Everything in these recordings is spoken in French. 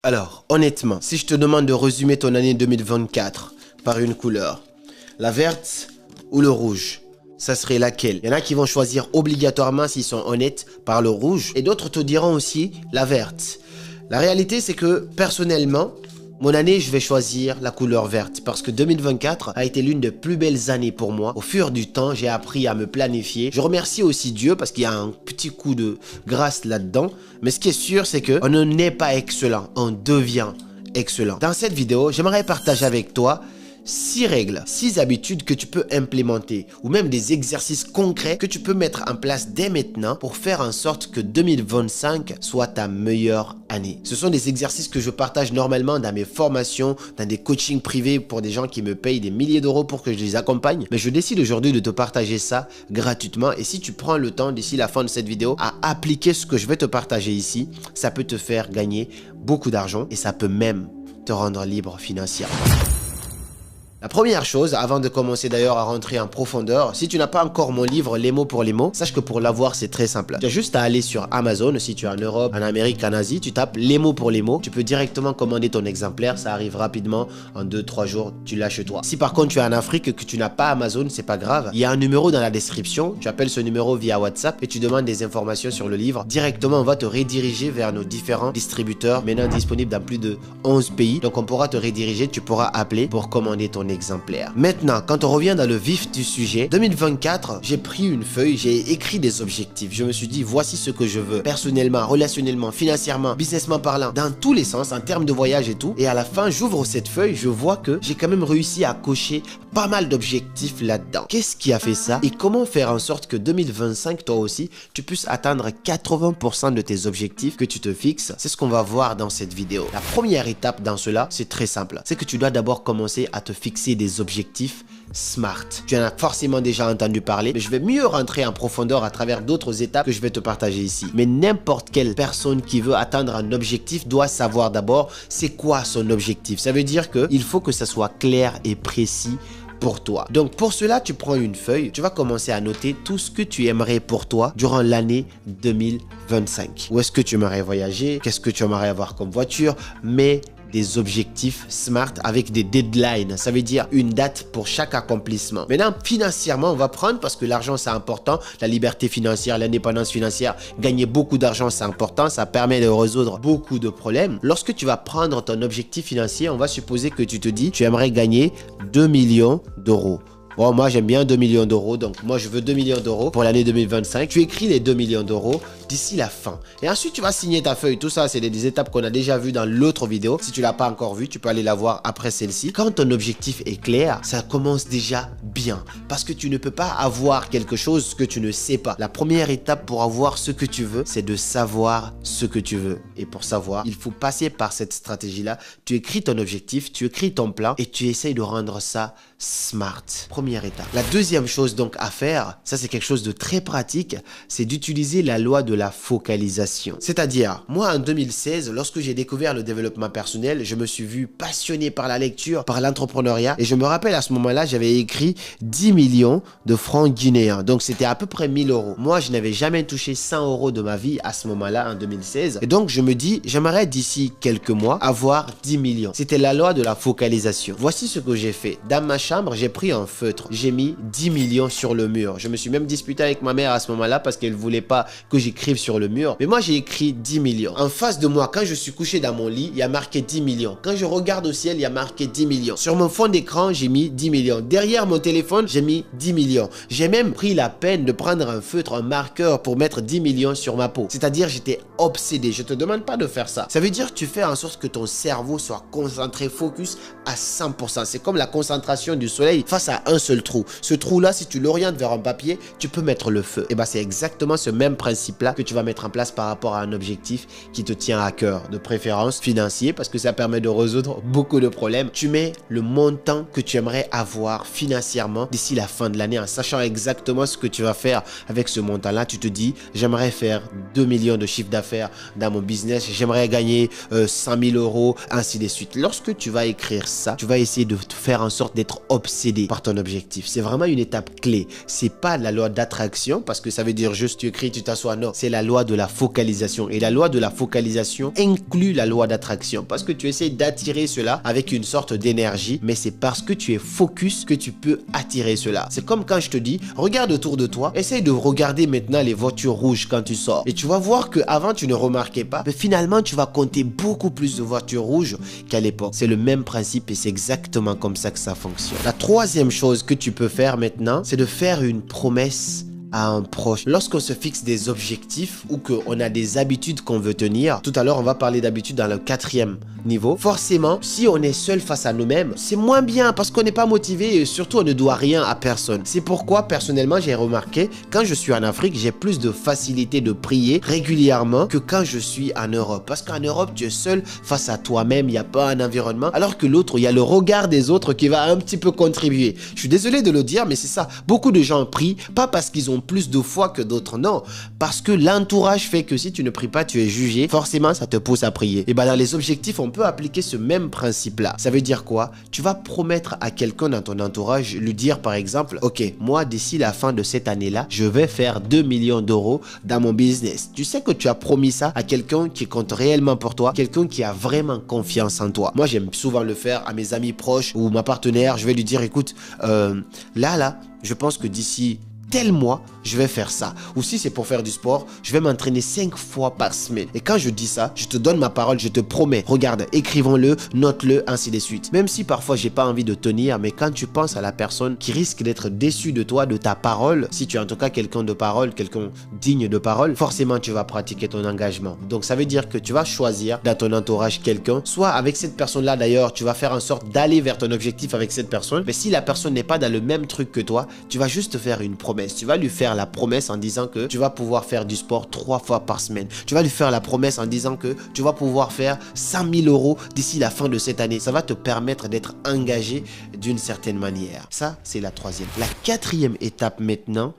Alors, honnêtement, si je te demande de résumer ton année 2024 par une couleur, la verte ou le rouge, ça serait laquelle? Il y en a qui vont choisir obligatoirement, s'ils sont honnêtes, par le rouge, et d'autres te diront aussi la verte. La réalité, c'est que personnellement, mon année, je vais choisir la couleur verte parce que 2024 a été l'une des plus belles années pour moi. Au fur du temps, j'ai appris à me planifier. Je remercie aussi Dieu parce qu'il y a un petit coup de grâce là-dedans. Mais ce qui est sûr, c'est qu'on ne naît pas excellent, on devient excellent. Dans cette vidéo, j'aimerais partager avec toi 6 règles, 6 habitudes que tu peux implémenter ou même des exercices concrets que tu peux mettre en place dès maintenant pour faire en sorte que 2025 soit ta meilleure année. Ce sont des exercices que je partage normalement dans mes formations, dans des coachings privés pour des gens qui me payent des milliers d'euros pour que je les accompagne. Mais je décide aujourd'hui de te partager ça gratuitement et si tu prends le temps d'ici la fin de cette vidéo à appliquer ce que je vais te partager ici, ça peut te faire gagner beaucoup d'argent et ça peut même te rendre libre financièrement. La première chose, avant de commencer d'ailleurs à rentrer en profondeur, si tu n'as pas encore mon livre Les mots pour les mots, sache que pour l'avoir c'est très simple. Tu as juste à aller sur Amazon, si tu es en Europe, en Amérique, en Asie, tu tapes Les mots pour les mots, tu peux directement commander ton exemplaire, ça arrive rapidement, en 2-3 jours, tu l'as chez toi. Si par contre tu es en Afrique et que tu n'as pas Amazon, c'est pas grave, il y a un numéro dans la description, tu appelles ce numéro via WhatsApp et tu demandes des informations sur le livre. Directement on va te rediriger vers nos différents distributeurs, maintenant disponibles dans plus de 11 pays, donc on pourra te rediriger, tu pourras appeler pour commander ton exemplaire. Maintenant, quand on revient dans le vif du sujet, 2024, j'ai pris une feuille, j'ai écrit des objectifs. Je me suis dit, voici ce que je veux, personnellement, relationnellement, financièrement, businessment parlant, dans tous les sens, en termes de voyage et tout. Et à la fin, j'ouvre cette feuille, je vois que j'ai quand même réussi à cocher pas mal d'objectifs là-dedans. Qu'est-ce qui a fait ça? Et comment faire en sorte que 2025, toi aussi, tu puisses atteindre 80% de tes objectifs que tu te fixes? C'est ce qu'on va voir dans cette vidéo. La première étape dans cela, c'est très simple. C'est que tu dois d'abord commencer à te fixer des objectifs SMART. Tu en as forcément déjà entendu parler, mais je vais mieux rentrer en profondeur à travers d'autres étapes que je vais te partager ici. Mais n'importe quelle personne qui veut atteindre un objectif doit savoir d'abord c'est quoi son objectif. Ça veut dire qu'il faut que ça soit clair et précis pour toi. Donc pour cela, tu prends une feuille, tu vas commencer à noter tout ce que tu aimerais pour toi durant l'année 2025. Où est-ce que tu aimerais voyager? Qu'est-ce que tu aimerais avoir comme voiture? Mais des objectifs SMART avec des deadlines. Ça veut dire une date pour chaque accomplissement. Maintenant, financièrement, on va prendre parce que l'argent, c'est important. La liberté financière, l'indépendance financière, gagner beaucoup d'argent, c'est important. Ça permet de résoudre beaucoup de problèmes. Lorsque tu vas prendre ton objectif financier, on va supposer que tu te dis, tu aimerais gagner 2 millions d'euros. Bon, moi, j'aime bien 2 millions d'euros. Donc, moi, je veux 2 millions d'euros pour l'année 2025. Tu écris les 2 millions d'euros d'ici la fin. Et ensuite, tu vas signer ta feuille. Tout ça, c'est des étapes qu'on a déjà vues dans l'autre vidéo. Si tu ne l'as pas encore vue, tu peux aller la voir après celle-ci. Quand ton objectif est clair, ça commence déjà bien. Parce que tu ne peux pas avoir quelque chose que tu ne sais pas. La première étape pour avoir ce que tu veux, c'est de savoir ce que tu veux. Et pour savoir, il faut passer par cette stratégie-là. Tu écris ton objectif, tu écris ton plan et tu essayes de rendre ça SMART. Première étape. La deuxième chose donc à faire, ça c'est quelque chose de très pratique, c'est d'utiliser la loi de la focalisation. C'est-à-dire, moi en 2016, lorsque j'ai découvert le développement personnel, je me suis vu passionné par la lecture, par l'entrepreneuriat et je me rappelle à ce moment-là, j'avais écrit 10 millions de francs guinéens. Donc c'était à peu près 1000 euros. Moi, je n'avais jamais touché 100 euros de ma vie à ce moment-là en 2016. Et donc je me dis, j'aimerais d'ici quelques mois avoir 10 millions. C'était la loi de la focalisation. Voici ce que j'ai fait. Dans ma chambre, j'ai pris un feutre. J'ai mis 10 millions sur le mur. Je me suis même disputé avec ma mère à ce moment-là parce qu'elle voulait pas que j'écrive sur le mur. Mais moi, j'ai écrit 10 millions. En face de moi, quand je suis couché dans mon lit, il y a marqué 10 millions. Quand je regarde au ciel, il y a marqué 10 millions. Sur mon fond d'écran, j'ai mis 10 millions. Derrière mon téléphone, j'ai mis 10 millions. J'ai même pris la peine de prendre un feutre, un marqueur pour mettre 10 millions sur ma peau. C'est-à-dire, j'étais obsédé. Je te demande pas de faire ça. Ça veut dire que tu fais en sorte que ton cerveau soit concentré, focus à 100%. C'est comme la concentration du soleil face à un seul trou. Ce trou-là, si tu l'orientes vers un papier, tu peux mettre le feu. Et bien, c'est exactement ce même principe-là que tu vas mettre en place par rapport à un objectif qui te tient à cœur, de préférence financier, parce que ça permet de résoudre beaucoup de problèmes. Tu mets le montant que tu aimerais avoir financièrement d'ici la fin de l'année en sachant exactement ce que tu vas faire avec ce montant-là. Tu te dis, j'aimerais faire 2 millions de chiffre d'affaires dans mon business, j'aimerais gagner 100 000 euros, ainsi de suite. Lorsque tu vas écrire ça, tu vas essayer de te faire en sorte d'être obsédé par ton objectif. C'est vraiment une étape clé. C'est pas la loi d'attraction parce que ça veut dire juste tu écris, tu t'assois. Non, c'est c'est la loi de la focalisation. Et la loi de la focalisation inclut la loi d'attraction. Parce que tu essaies d'attirer cela avec une sorte d'énergie, mais c'est parce que tu es focus que tu peux attirer cela. C'est comme quand je te dis, regarde autour de toi, essaye de regarder maintenant les voitures rouges quand tu sors. Et tu vas voir qu'avant tu ne remarquais pas, mais finalement tu vas compter beaucoup plus de voitures rouges qu'à l'époque. C'est le même principe et c'est exactement comme ça que ça fonctionne. La troisième chose que tu peux faire maintenant, c'est de faire une promesse à un proche. Lorsqu'on se fixe des objectifs ou qu'on a des habitudes qu'on veut tenir, tout à l'heure on va parler d'habitudes dans le 4e niveau, forcément si on est seul face à nous-mêmes, c'est moins bien parce qu'on n'est pas motivé et surtout on ne doit rien à personne. C'est pourquoi personnellement j'ai remarqué quand je suis en Afrique, j'ai plus de facilité de prier régulièrement que quand je suis en Europe. Parce qu'en Europe tu es seul face à toi-même, il n'y a pas un environnement, alors que l'autre, il y a le regard des autres qui va un petit peu contribuer. Je suis désolé de le dire mais c'est ça, beaucoup de gens prient pas parce qu'ils ont plus de foi que d'autres, non, parce que l'entourage fait que si tu ne pries pas, tu es jugé, forcément ça te pousse à prier. Et bien dans les objectifs, on peut appliquer ce même principe là. Ça veut dire quoi? Tu vas promettre à quelqu'un dans ton entourage, lui dire par exemple, ok, moi d'ici la fin de cette année là, je vais faire 2 millions d'euros dans mon business. Tu sais que tu as promis ça à quelqu'un qui compte réellement pour toi, quelqu'un qui a vraiment confiance en toi. Moi j'aime souvent le faire à mes amis proches ou ma partenaire, je vais lui dire, écoute, là, je pense que d'ici tel mois, je vais faire ça. Ou si c'est pour faire du sport, je vais m'entraîner 5 fois par semaine. Et quand je dis ça, je te donne ma parole, je te promets. Regarde, écrivons-le, note-le, ainsi de suite. Même si parfois j'ai pas envie de tenir, mais quand tu penses à la personne qui risque d'être déçue de toi, de ta parole, si tu es en tout cas quelqu'un de parole, quelqu'un digne de parole, forcément tu vas pratiquer ton engagement. Donc ça veut dire que tu vas choisir dans ton entourage quelqu'un, soit avec cette personne-là d'ailleurs, tu vas faire en sorte d'aller vers ton objectif avec cette personne, mais si la personne n'est pas dans le même truc que toi, tu vas juste faire une promesse. Tu vas lui faire la promesse en disant que tu vas pouvoir faire du sport 3 fois par semaine. Tu vas lui faire la promesse en disant que tu vas pouvoir faire 100 000 euros d'ici la fin de cette année. Ça va te permettre d'être engagé d'une certaine manière. Ça, c'est la troisième. La 4e étape maintenant,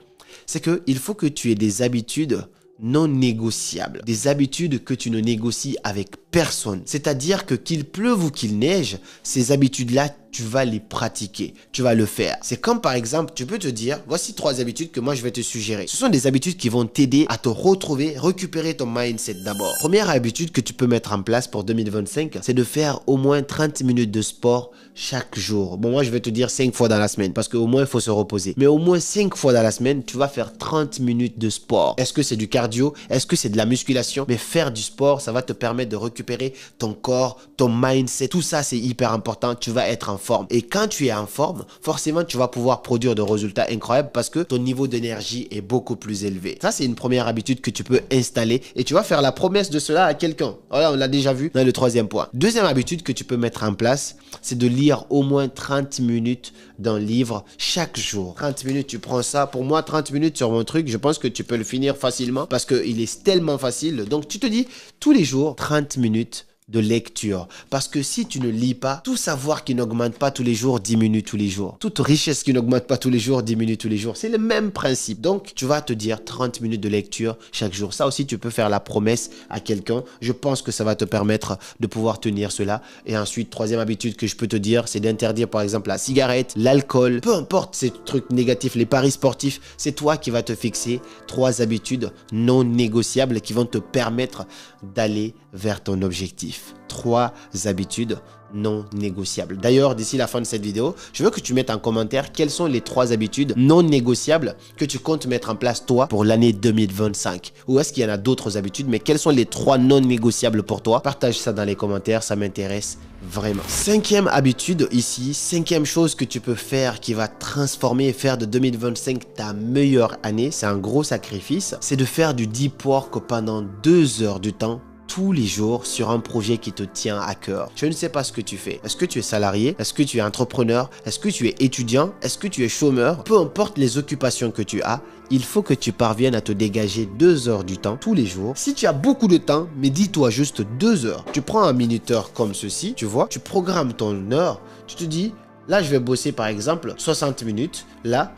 c'est qu'il faut que tu aies des habitudes non négociables. Des habitudes que tu ne négocies avec personne. C'est-à-dire que qu'il pleuve ou qu'il neige, ces habitudes-là, tu vas les pratiquer, tu vas le faire. C'est comme par exemple, tu peux te dire, voici 3 habitudes que moi je vais te suggérer. Ce sont des habitudes qui vont t'aider à te retrouver, récupérer ton mindset d'abord. Première habitude que tu peux mettre en place pour 2025, c'est de faire au moins 30 minutes de sport chaque jour. Bon, moi je vais te dire 5 fois dans la semaine parce qu'au moins il faut se reposer. Mais au moins 5 fois dans la semaine, tu vas faire 30 minutes de sport. Est-ce que c'est du cardio? Est-ce que c'est de la musculation? Mais faire du sport, ça va te permettre de récupérer ton corps, ton mindset. Tout ça, c'est hyper important. Tu vas être en forme. Et quand tu es en forme, forcément, tu vas pouvoir produire de résultats incroyables parce que ton niveau d'énergie est beaucoup plus élevé. Ça, c'est une première habitude que tu peux installer et tu vas faire la promesse de cela à quelqu'un. Voilà, on l'a déjà vu dans le 3e point. Deuxième habitude que tu peux mettre en place, c'est de lire au moins 30 minutes d'un livre chaque jour. 30 minutes, tu prends ça. Pour moi, 30 minutes sur mon truc, je pense que tu peux le finir facilement parce qu'il est tellement facile. Donc, tu te dis tous les jours, 30 minutes de lecture. Parce que si tu ne lis pas, tout savoir qui n'augmente pas tous les jours diminue tous les jours. Toute richesse qui n'augmente pas tous les jours diminue tous les jours. C'est le même principe. Donc, tu vas te dire 30 minutes de lecture chaque jour. Ça aussi, tu peux faire la promesse à quelqu'un. Je pense que ça va te permettre de pouvoir tenir cela. Et ensuite, 3e habitude que je peux te dire, c'est d'interdire par exemple la cigarette, l'alcool, peu importe ces trucs négatifs, les paris sportifs. C'est toi qui vas te fixer 3 habitudes non négociables qui vont te permettre d'aller vers ton objectif. 3 habitudes non négociables. D'ailleurs, d'ici la fin de cette vidéo, je veux que tu mettes en commentaire quelles sont les 3 habitudes non négociables que tu comptes mettre en place toi pour l'année 2025. Ou est-ce qu'il y en a d'autres habitudes, mais quelles sont les 3 non négociables pour toi? Partage ça dans les commentaires, ça m'intéresse vraiment. 5e habitude ici, 5e chose que tu peux faire qui va transformer et faire de 2025 ta meilleure année, c'est un gros sacrifice, c'est de faire du deep work pendant 2 heures du temps tous les jours sur un projet qui te tient à cœur. Je ne sais pas ce que tu fais. Est-ce que tu es salarié? Est-ce que tu es entrepreneur? Est-ce que tu es étudiant? Est-ce que tu es chômeur? Peu importe les occupations que tu as, il faut que tu parviennes à te dégager 2 heures du temps tous les jours. Si tu as beaucoup de temps, mais dis-toi juste 2 heures. Tu prends un minuteur comme ceci, tu vois, tu programmes ton heure, tu te dis, là je vais bosser par exemple 60 minutes, là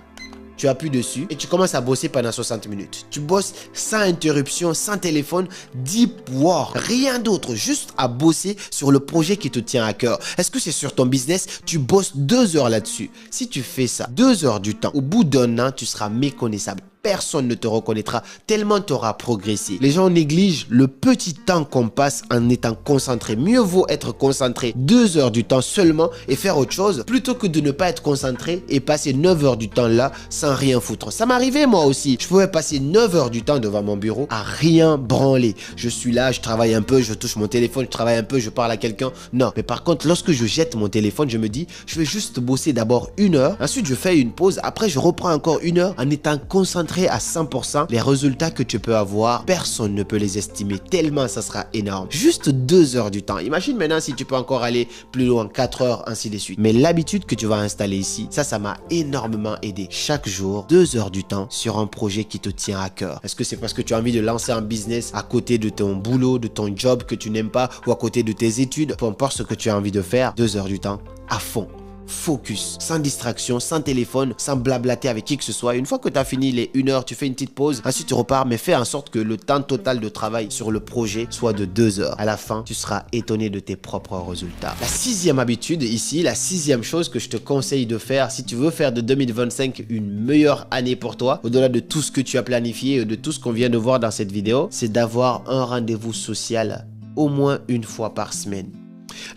tu appuies dessus et tu commences à bosser pendant 60 minutes. Tu bosses sans interruption, sans téléphone, deep work, rien d'autre, juste à bosser sur le projet qui te tient à cœur. Est-ce que c'est sur ton business? Tu bosses 2 heures là-dessus. Si tu fais ça 2 heures du temps, au bout d'un an, tu seras méconnaissable. personne ne te reconnaîtra tellement tu auras progressé. Les gens négligent le petit temps qu'on passe en étant concentré. Mieux vaut être concentré 2 heures du temps seulement et faire autre chose plutôt que de ne pas être concentré et passer 9 heures du temps là sans rien foutre. Ça m'arrivait moi aussi. Je pouvais passer 9 heures du temps devant mon bureau à rien branler. Je suis là, je travaille un peu, je touche mon téléphone, je travaille un peu, je parle à quelqu'un. Non, mais par contre, lorsque je jette mon téléphone, je me dis, je vais juste bosser d'abord 1 heure. Ensuite, je fais une pause. Après, je reprends encore 1 heure en étant concentré à 100%. Les résultats que tu peux avoir, personne ne peut les estimer tellement ça sera énorme. Juste 2 heures du temps. Imagine maintenant si tu peux encore aller plus loin, 4 heures, ainsi de suite. Mais l'habitude que tu vas installer ici, ça m'a énormément aidé. Chaque jour, 2 heures du temps sur un projet qui te tient à cœur. Est-ce que c'est parce que tu as envie de lancer un business à côté de ton boulot, de ton job que tu n'aimes pas ou à côté de tes études? Peu importe ce que tu as envie de faire, 2 heures du temps à fond. Focus, sans distraction, sans téléphone, sans blablater avec qui que ce soit. Une fois que tu as fini les 1 heure, tu fais une petite pause, ensuite tu repars, mais fais en sorte que le temps total de travail sur le projet soit de 2 heures. À la fin, tu seras étonné de tes propres résultats. La 6e habitude ici, la 6e chose que je te conseille de faire si tu veux faire de 2025 une meilleure année pour toi, au-delà de tout ce que tu as planifié et de tout ce qu'on vient de voir dans cette vidéo, c'est d'avoir un rendez-vous social au moins 1 fois par semaine.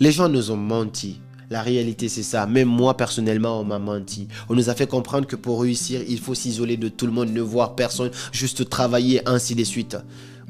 Les gens nous ont menti. La réalité, c'est ça. Même moi, personnellement, on m'a menti. On nous a fait comprendre que pour réussir, il faut s'isoler de tout le monde, ne voir personne, juste travailler, ainsi de suite.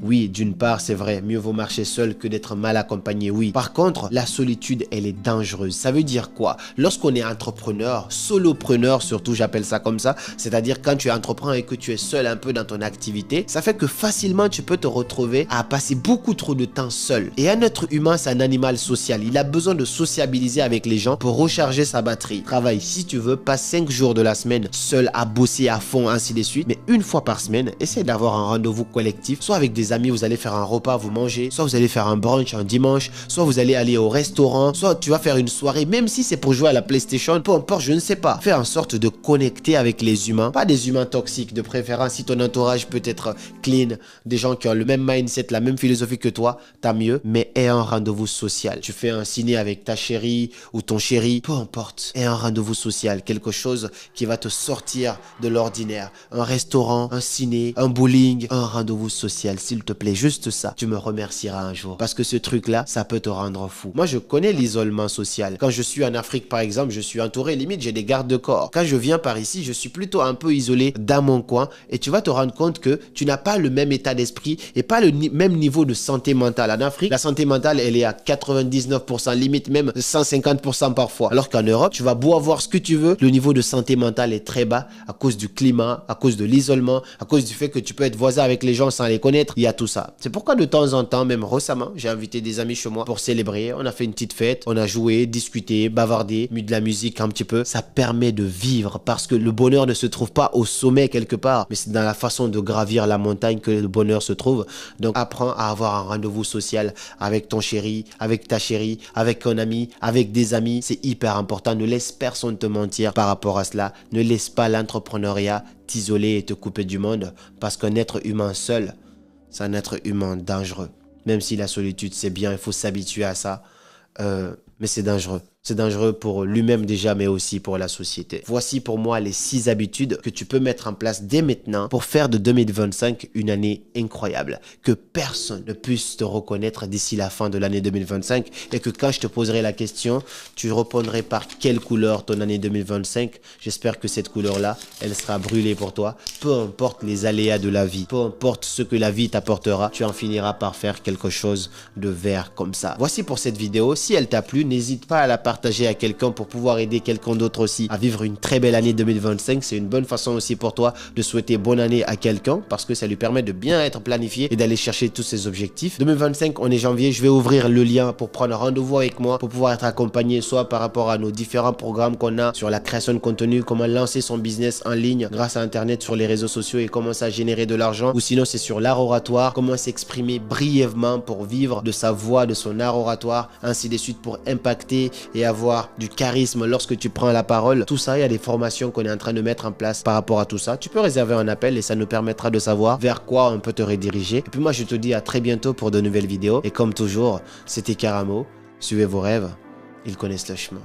Oui, d'une part, c'est vrai, mieux vaut marcher seul que d'être mal accompagné, oui. Par contre, la solitude, elle est dangereuse. Ça veut dire quoi? Lorsqu'on est entrepreneur, solopreneur surtout, j'appelle ça comme ça, c'est-à-dire quand tu es entrepreneur et que tu es seul un peu dans ton activité, ça fait que facilement tu peux te retrouver à passer beaucoup trop de temps seul. Et un être humain, c'est un animal social. Il a besoin de sociabiliser avec les gens pour recharger sa batterie. Travaille, si tu veux, passe 5 jours de la semaine seul à bosser à fond, ainsi de suite. Mais 1 fois par semaine, essaie d'avoir un rendez-vous collectif, soit avec des amis, vous allez faire un repas, vous mangez, soit vous allez faire un brunch un dimanche, soit vous allez aller au restaurant, soit tu vas faire une soirée, même si c'est pour jouer à la PlayStation, peu importe, je ne sais pas. Fais en sorte de connecter avec les humains, pas des humains toxiques, de préférence si ton entourage peut être clean, des gens qui ont le même mindset, la même philosophie que toi, tant mieux, mais aie un rendez-vous social. Tu fais un ciné avec ta chérie ou ton chéri, peu importe, aie un rendez-vous social, quelque chose qui va te sortir de l'ordinaire, un restaurant, un ciné, un bowling, un rendez-vous social, s'il te plaît, juste ça, tu me remercieras un jour. Parce que ce truc-là, ça peut te rendre fou. Moi, je connais l'isolement social. Quand je suis en Afrique, par exemple, je suis entouré, limite, j'ai des gardes de corps. Quand je viens par ici, je suis plutôt un peu isolé dans mon coin et tu vas te rendre compte que tu n'as pas le même état d'esprit et pas le même niveau de santé mentale. En Afrique, la santé mentale, elle est à 99%, limite même 150% parfois. Alors qu'en Europe, tu vas beau avoir ce que tu veux, le niveau de santé mentale est très bas à cause du climat, à cause de l'isolement, à cause du fait que tu peux être voisin avec les gens sans les connaître. Il y a tout ça. C'est pourquoi de temps en temps, même récemment, j'ai invité des amis chez moi pour célébrer. On a fait une petite fête, on a joué, discuté, bavardé, mis de la musique un petit peu. Ça permet de vivre parce que le bonheur ne se trouve pas au sommet quelque part, mais c'est dans la façon de gravir la montagne que le bonheur se trouve. Donc apprends à avoir un rendez-vous social avec ton chéri, avec ta chérie, avec un ami, avec des amis. C'est hyper important. Ne laisse personne te mentir par rapport à cela. Ne laisse pas l'entrepreneuriat t'isoler et te couper du monde parce qu'un être humain seul, c'est un être humain dangereux. Même si la solitude, c'est bien, il faut s'habituer à ça. Mais c'est dangereux. C'est dangereux pour lui-même déjà, mais aussi pour la société. Voici pour moi les 6 habitudes que tu peux mettre en place dès maintenant pour faire de 2025 une année incroyable. Que personne ne puisse te reconnaître d'ici la fin de l'année 2025 et que quand je te poserai la question, tu répondrais par quelle couleur ton année 2025. J'espère que cette couleur-là, elle sera brûlée pour toi. Peu importe les aléas de la vie, peu importe ce que la vie t'apportera, tu en finiras par faire quelque chose de vert comme ça. Voici pour cette vidéo. Si elle t'a plu, n'hésite pas à la partager à quelqu'un pour pouvoir aider quelqu'un d'autre aussi à vivre une très belle année 2025. C'est une bonne façon aussi pour toi de souhaiter bonne année à quelqu'un parce que ça lui permet de bien être planifié et d'aller chercher tous ses objectifs. 2025, on est janvier, je vais ouvrir le lien pour prendre rendez-vous avec moi pour pouvoir être accompagné soit par rapport à nos différents programmes qu'on a sur la création de contenu, comment lancer son business en ligne grâce à Internet sur les réseaux sociaux et commencer à générer de l'argent, ou sinon c'est sur l'art oratoire, comment s'exprimer brièvement pour vivre de sa voix, de son art oratoire, ainsi de suite pour impacter et avoir du charisme lorsque tu prends la parole. Tout ça, il y a des formations qu'on est en train de mettre en place par rapport à tout ça. Tu peux réserver un appel et ça nous permettra de savoir vers quoi on peut te rediriger. Et puis moi, je te dis à très bientôt pour de nouvelles vidéos. Et comme toujours, c'était Karamo. Suivez vos rêves, ils connaissent le chemin.